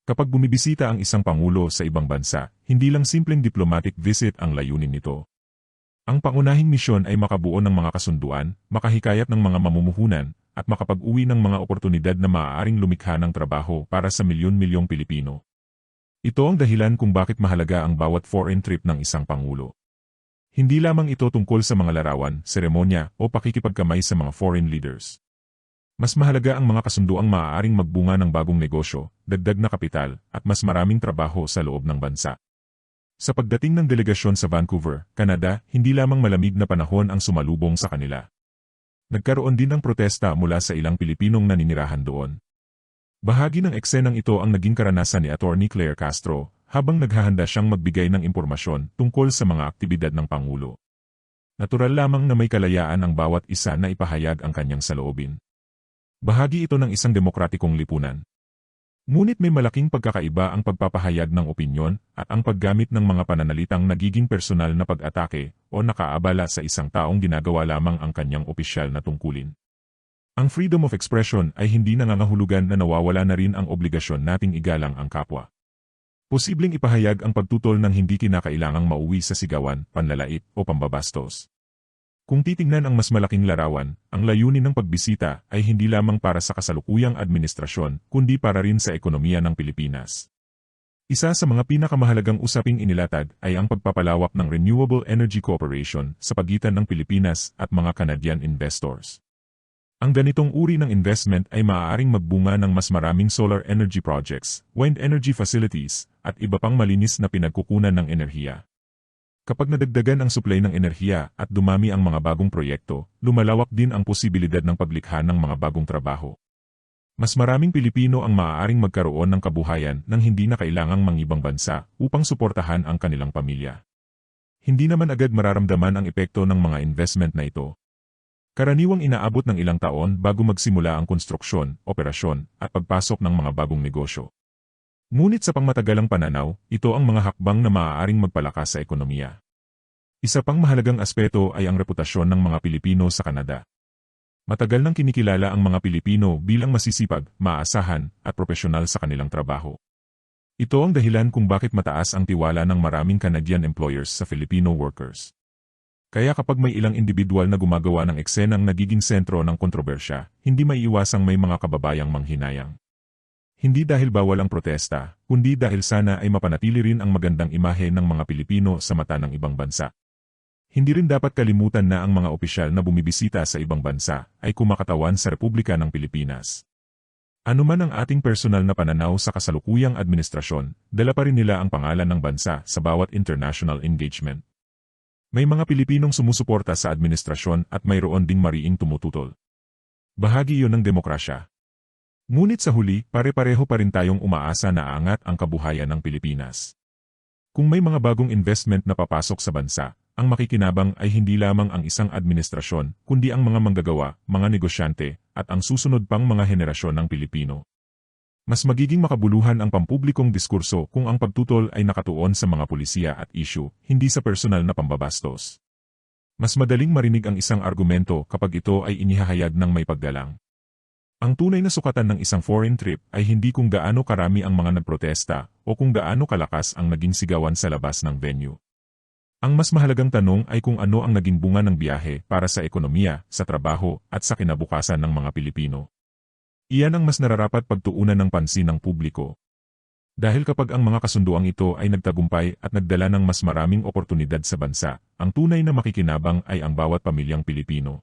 Kapag bumibisita ang isang pangulo sa ibang bansa, hindi lang simpleng diplomatic visit ang layunin nito. Ang pangunahing misyon ay makabuo ng mga kasunduan, makahikayat ng mga mamumuhunan, at makapag-uwi ng mga oportunidad na maaaring lumikha ng trabaho para sa milyon-milyong Pilipino. Ito ang dahilan kung bakit mahalaga ang bawat foreign trip ng isang pangulo. Hindi lamang ito tungkol sa mga larawan, seremonya, o pakikipagkamay sa mga foreign leaders. Mas mahalaga ang mga kasunduang maaaring magbunga ng bagong negosyo, dagdag na kapital, at mas maraming trabaho sa loob ng bansa. Sa pagdating ng delegasyon sa Vancouver, Canada, hindi lamang malamig na panahon ang sumalubong sa kanila. Nagkaroon din ng protesta mula sa ilang Pilipinong naninirahan doon. Bahagi ng eksenang ito ang naging karanasan ni Attorney Claire Castro, habang naghahanda siyang magbigay ng impormasyon tungkol sa mga aktibidad ng Pangulo. Natural lamang na may kalayaan ang bawat isa na ipahayag ang kanyang saloobin. Bahagi ito ng isang demokratikong lipunan. Ngunit may malaking pagkakaiba ang pagpapahayag ng opinyon at ang paggamit ng mga pananalitang nagiging personal na pag-atake o nakaabala sa isang taong ginagawa lamang ang kanyang opisyal na tungkulin. Ang freedom of expression ay hindi nangangahulugan na nawawala na rin ang obligasyon nating igalang ang kapwa. Posibleng ipahayag ang pagtutol ng hindi kinakailangang mauwi sa sigawan, panlalait o pambabastos. Kung titingnan ang mas malaking larawan, ang layunin ng pagbisita ay hindi lamang para sa kasalukuyang administrasyon, kundi para rin sa ekonomiya ng Pilipinas. Isa sa mga pinakamahalagang usaping inilatad ay ang pagpapalawak ng Renewable Energy Cooperation sa pagitan ng Pilipinas at mga Canadian investors. Ang ganitong uri ng investment ay maaaring magbunga ng mas maraming solar energy projects, wind energy facilities, at iba pang malinis na pinagkukunan ng enerhiya. Kapag nadagdagan ang supply ng enerhiya at dumami ang mga bagong proyekto, lumalawak din ang posibilidad ng paglikha ng mga bagong trabaho. Mas maraming Pilipino ang maaaring magkaroon ng kabuhayan nang hindi na kailangang mangibang bansa upang suportahan ang kanilang pamilya. Hindi naman agad mararamdaman ang epekto ng mga investment na ito. Karaniwang inaabot ng ilang taon bago magsimula ang konstruksyon, operasyon, at pagpasok ng mga bagong negosyo. Ngunit sa pangmatagalang pananaw, ito ang mga hakbang na maaaring magpalakas sa ekonomiya. Isa pang mahalagang aspeto ay ang reputasyon ng mga Pilipino sa Canada. Matagal nang kinikilala ang mga Pilipino bilang masisipag, maaasahan, at propesyonal sa kanilang trabaho. Ito ang dahilan kung bakit mataas ang tiwala ng maraming Canadian employers sa Filipino workers. Kaya kapag may ilang individual na gumagawa ng eksenang nagiging sentro ng kontrobersya, hindi maiiwasang may mga kababayang manghinayang. Hindi dahil bawal ang protesta, kundi dahil sana ay mapanatili rin ang magandang imahe ng mga Pilipino sa mata ng ibang bansa. Hindi rin dapat kalimutan na ang mga opisyal na bumibisita sa ibang bansa ay kumakatawan sa Republika ng Pilipinas. Ano man ang ating personal na pananaw sa kasalukuyang administrasyon, dala pa rin nila ang pangalan ng bansa sa bawat international engagement. May mga Pilipinong sumusuporta sa administrasyon at mayroon ding mariing tumututol. Bahagi iyon ng demokrasya. Ngunit sa huli, pare-pareho pa rin tayong umaasa na aangat ang kabuhayan ng Pilipinas. Kung may mga bagong investment na papasok sa bansa, ang makikinabang ay hindi lamang ang isang administrasyon, kundi ang mga manggagawa, mga negosyante, at ang susunod pang mga henerasyon ng Pilipino. Mas magiging makabuluhan ang pampublikong diskurso kung ang pagtutol ay nakatuon sa mga pulisiya at issue, hindi sa personal na pambabastos. Mas madaling marinig ang isang argumento kapag ito ay inihahayag ng may paggalang. Ang tunay na sukatan ng isang foreign trip ay hindi kung gaano karami ang mga nagprotesta o kung gaano kalakas ang naging sigawan sa labas ng venue. Ang mas mahalagang tanong ay kung ano ang naging bunga ng biyahe para sa ekonomiya, sa trabaho, at sa kinabukasan ng mga Pilipino. Iyan ang mas nararapat pagtuunan ng pansin ng publiko. Dahil kapag ang mga kasunduang ito ay nagtagumpay at nagdala ng mas maraming oportunidad sa bansa, ang tunay na makikinabang ay ang bawat pamilyang Pilipino.